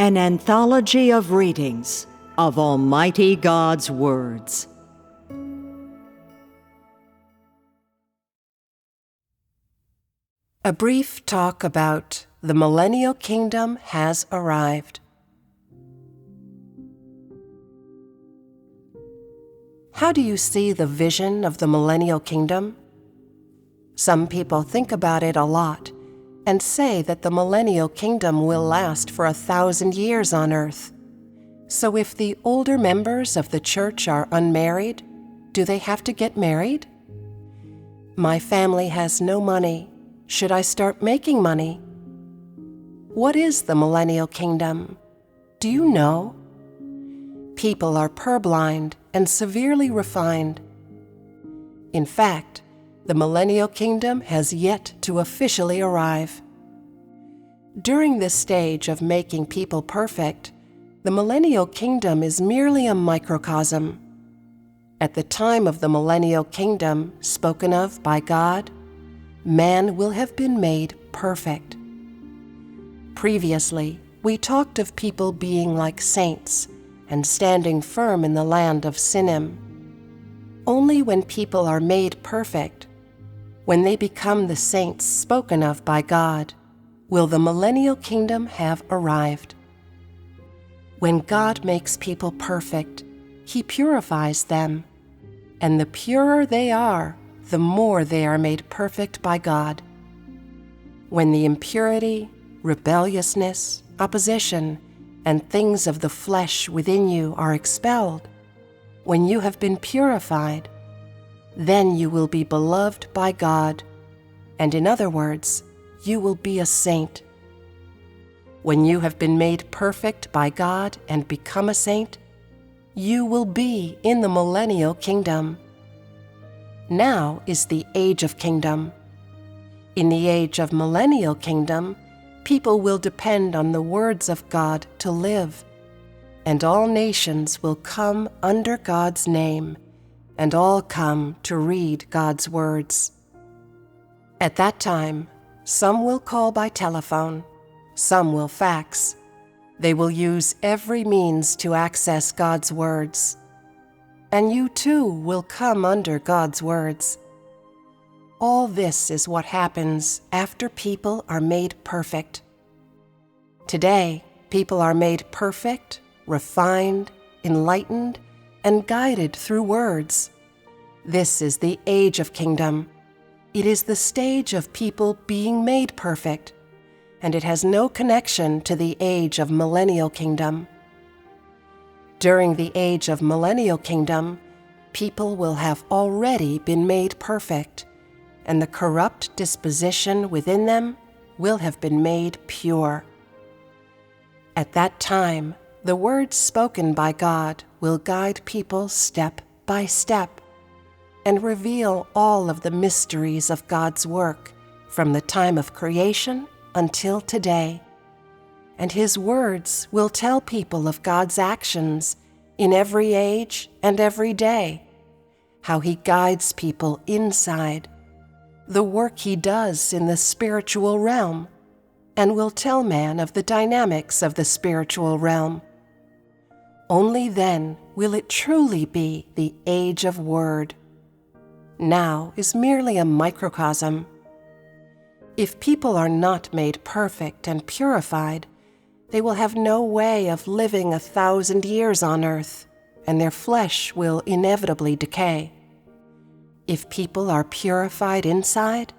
an anthology of readings of Almighty God's words. A brief talk about the Millennial Kingdom has arrived. How do you see the vision of the Millennial Kingdom? Some people think about it a lot and say that the Millennial Kingdom will last for 1,000 years on earth. So if the older members of the church are unmarried, do they have to get married? My family has no money. Should I start making money? What is the Millennial Kingdom? Do you know? People are purblind and severely refined. In fact, the Millennial Kingdom has yet to officially arrive. During this stage of making people perfect, the Millennial Kingdom is merely a microcosm. At the time of the Millennial Kingdom spoken of by God, man will have been made perfect. Previously, we talked of people being like saints and standing firm in the land of Sinim. Only when people are made perfect, when they become the saints spoken of by God, will the Millennial Kingdom have arrived. When God makes people perfect, He purifies them, and the purer they are, the more they are made perfect by God. When the impurity, rebelliousness, opposition, and things of the flesh within you are expelled, when you have been purified, then you will be beloved by God, and in other words, you will be a saint. When you have been made perfect by God and become a saint, you will be in the Millennial Kingdom. Now is the age of kingdom. In the age of Millennial Kingdom, people will depend on the words of God to live, and all nations will come under God's name, and all come to read God's words. At that time, some will call by telephone, some will fax. They will use every means to access God's words. And you too will come under God's words. All this is what happens after people are made perfect. Today, people are made perfect, refined, enlightened, and guided through words. This is the age of kingdom. It is the stage of people being made perfect, and it has no connection to the age of Millennial Kingdom. During the age of Millennial Kingdom, people will have already been made perfect, and the corrupt disposition within them will have been made pure. At that time, the words spoken by God will guide people step by step and reveal all of the mysteries of God's work from the time of creation until today. And His words will tell people of God's actions in every age and every day, how He guides people inside, the work He does in the spiritual realm, and will tell man of the dynamics of the spiritual realm. Only then will it truly be the age of Word. Now is merely a microcosm. If people are not made perfect and purified, they will have no way of living 1,000 years on earth, and their flesh will inevitably decay. If people are purified inside,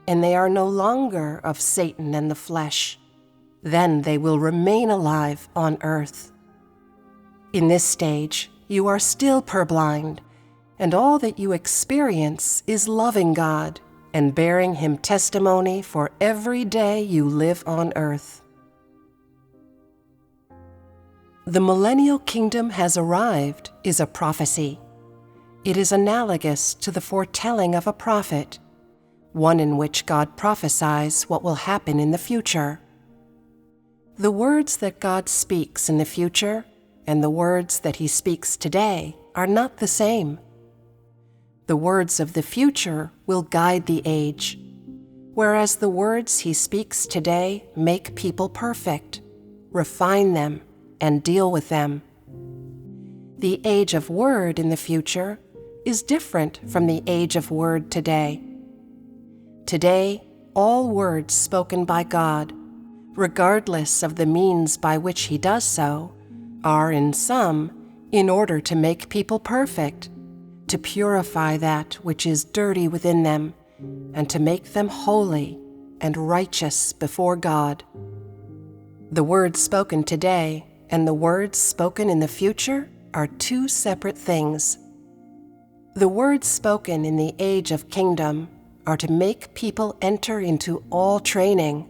and they are no longer of Satan and the flesh, then they will remain alive on earth. In this stage, you are still purblind, and all that you experience is loving God and bearing Him testimony for every day you live on earth. The Millennial Kingdom has arrived is a prophecy. It is analogous to the foretelling of a prophet, one in which God prophesies what will happen in the future. The words that God speaks in the future and the words that He speaks today are not the same. The words of the future will guide the age, whereas the words He speaks today make people perfect, refine them, and deal with them. The age of word in the future is different from the age of word today. Today, all words spoken by God, regardless of the means by which He does so, are in sum in order to make people perfect, to purify that which is dirty within them, and to make them holy and righteous before God. The words spoken today and the words spoken in the future are two separate things. The words spoken in the age of kingdom are to make people enter into all training,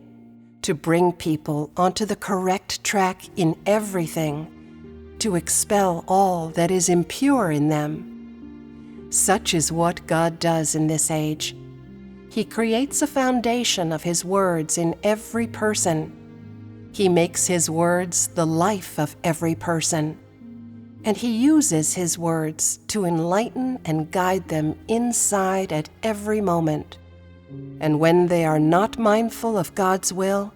to bring people onto the correct track in everything, to expel all that is impure in them. Such is what God does in this age. He creates a foundation of His words in every person. He makes His words the life of every person. And He uses His words to enlighten and guide them inside at every moment. And when they are not mindful of God's will,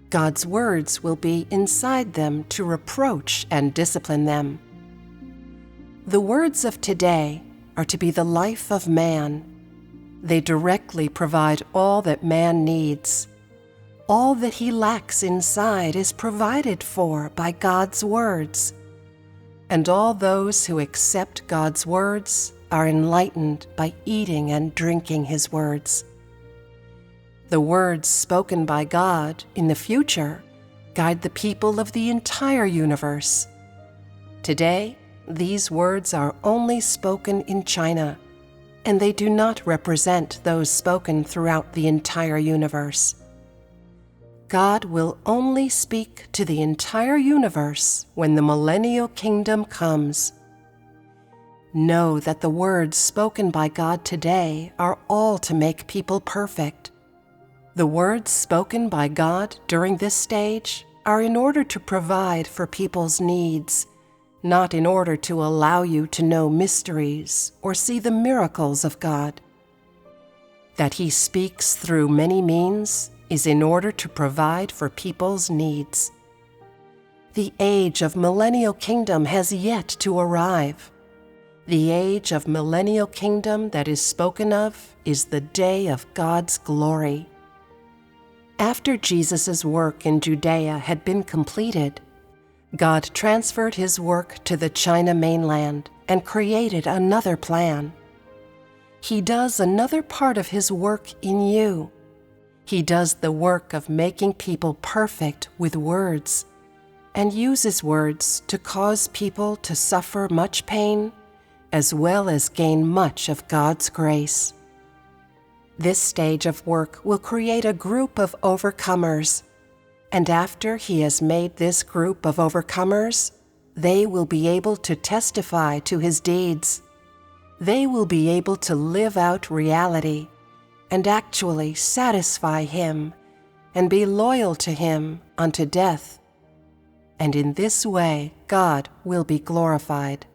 God's words will be inside them to reproach and discipline them. The words of today are to be the life of man. They directly provide all that man needs. All that he lacks inside is provided for by God's words. And all those who accept God's words are enlightened by eating and drinking His words. The words spoken by God in the future guide the people of the entire universe. Today, these words are only spoken in China, and they do not represent those spoken throughout the entire universe. God will only speak to the entire universe when the Millennial Kingdom comes. Know that the words spoken by God today are all to make people perfect. The words spoken by God during this stage are in order to provide for people's needs, not in order to allow you to know mysteries or see the miracles of God. That He speaks through many means is in order to provide for people's needs. The age of Millennial Kingdom has yet to arrive. The age of Millennial Kingdom that is spoken of is the day of God's glory. After Jesus' work in Judea had been completed, God transferred His work to the China mainland and created another plan. He does another part of His work in you. He does the work of making people perfect with words, and uses words to cause people to suffer much pain, as well as gain much of God's grace. This stage of work will create a group of overcomers, and after He has made this group of overcomers, they will be able to testify to His deeds. They will be able to live out reality and actually satisfy Him and be loyal to Him unto death. And in this way, God will be glorified.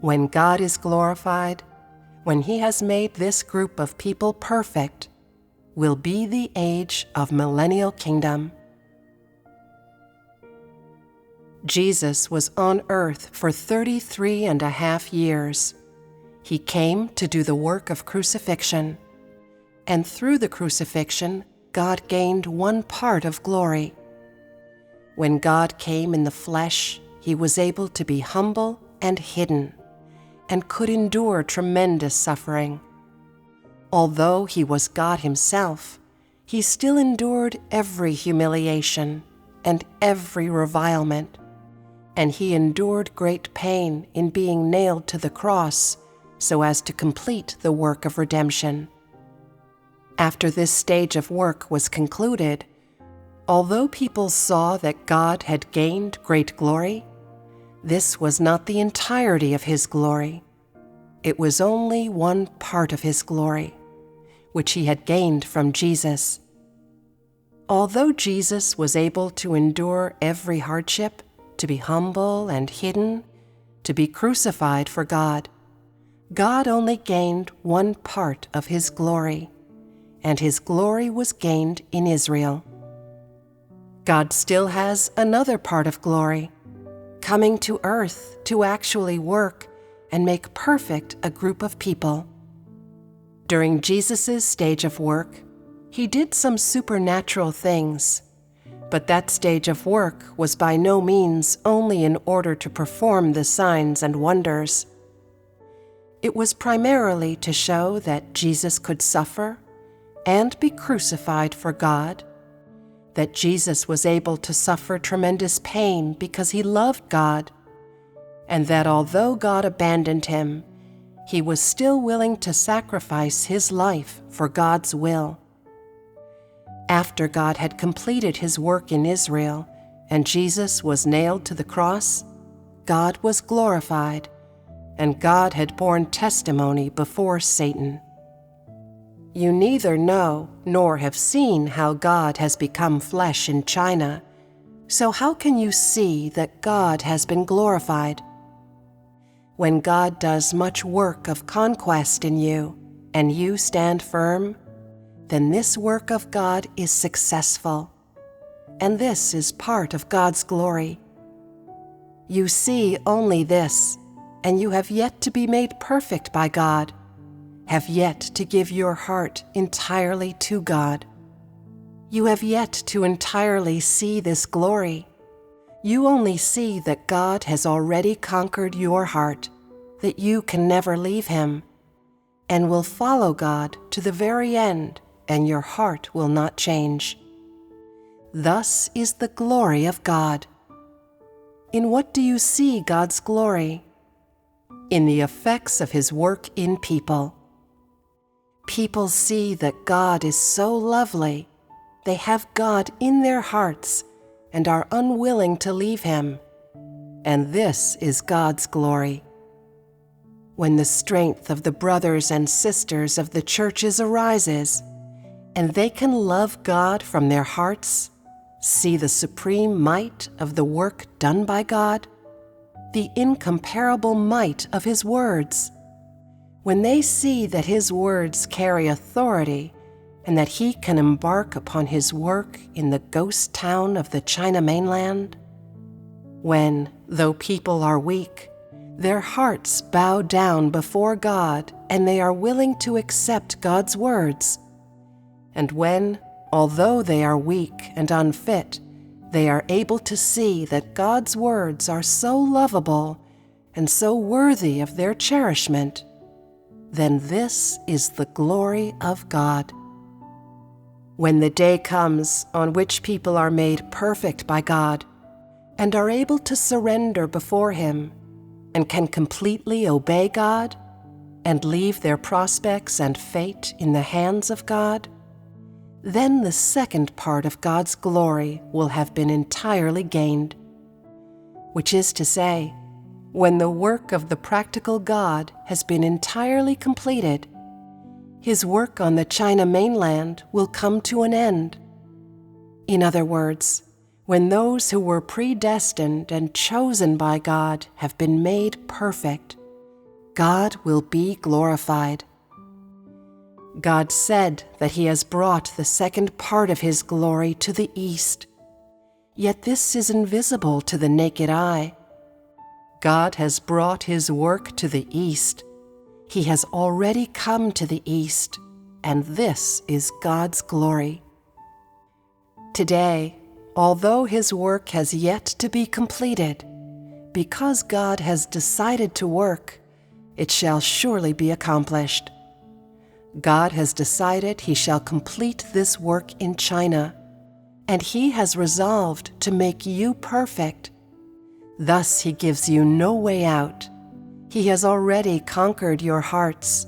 When God is glorified, when He has made this group of people perfect, will be the age of Millennial Kingdom. Jesus was on earth for 33.5 years. He came to do the work of crucifixion, and through the crucifixion, God gained one part of glory. When God came in the flesh, He was able to be humble and hidden, and could endure tremendous suffering. Although He was God Himself, He still endured every humiliation and every revilement, and He endured great pain in being nailed to the cross so as to complete the work of redemption. After this stage of work was concluded, although people saw that God had gained great glory, this was not the entirety of His glory. It was only one part of His glory, which He had gained from Jesus. Although Jesus was able to endure every hardship, to be humble and hidden, to be crucified for God, God only gained one part of His glory, and His glory was gained in Israel. God still has another part of glory, coming to earth to actually work and make perfect a group of people. During Jesus' stage of work, he did some supernatural things, but that stage of work was by no means only in order to perform the signs and wonders. It was primarily to show that Jesus could suffer and be crucified for God, that Jesus was able to suffer tremendous pain because he loved God, and that although God abandoned him, he was still willing to sacrifice his life for God's will. After God had completed his work in Israel and Jesus was nailed to the cross, God was glorified, and God had borne testimony before Satan. You neither know nor have seen how God has become flesh in China, so how can you see that God has been glorified? When God does much work of conquest in you, and you stand firm, then this work of God is successful, and this is part of God's glory. You see only this, and you have yet to be made perfect by God, have yet to give your heart entirely to God. You have yet to entirely see this glory. You only see that God has already conquered your heart, that you can never leave him, and will follow God to the very end, and your heart will not change. Thus is the glory of God. In what do you see God's glory? In the effects of his work in people. People see that God is so lovely. They have God in their hearts and are unwilling to leave him. And this is God's glory. When the strength of the brothers and sisters of the churches arises, and they can love God from their hearts, see the supreme might of the work done by God, the incomparable might of his words, when they see that his words carry authority and that he can embark upon his work in the ghost town of the China mainland, when, though people are weak, their hearts bow down before God and they are willing to accept God's words, and when, although they are weak and unfit, they are able to see that God's words are so lovable and so worthy of their cherishment, then this is the glory of God. When the day comes on which people are made perfect by God and are able to surrender before him and can completely obey God and leave their prospects and fate in the hands of God, then the second part of God's glory will have been entirely gained, which is to say, when the work of the practical God has been entirely completed, his work on the China mainland will come to an end. In other words, when those who were predestined and chosen by God have been made perfect, God will be glorified. God said that he has brought the second part of his glory to the east, yet this is invisible to the naked eye. God has brought his work to the east. He has already come to the east, and this is God's glory. Today, although his work has yet to be completed, because God has decided to work, it shall surely be accomplished. God has decided he shall complete this work in China, and he has resolved to make you perfect. Thus he gives you no way out. He has already conquered your hearts,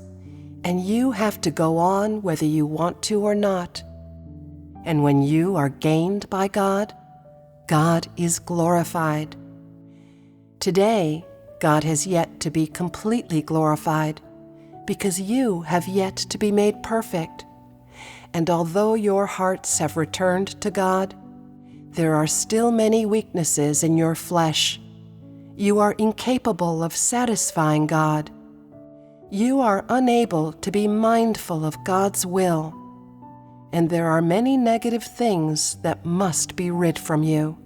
and you have to go on whether you want to or not. And when you are gained by God, God is glorified. Today, God has yet to be completely glorified, because you have yet to be made perfect. And although your hearts have returned to God, there are still many weaknesses in your flesh. You are incapable of satisfying God. You are unable to be mindful of God's will. and there are many negative things that must be rid from you.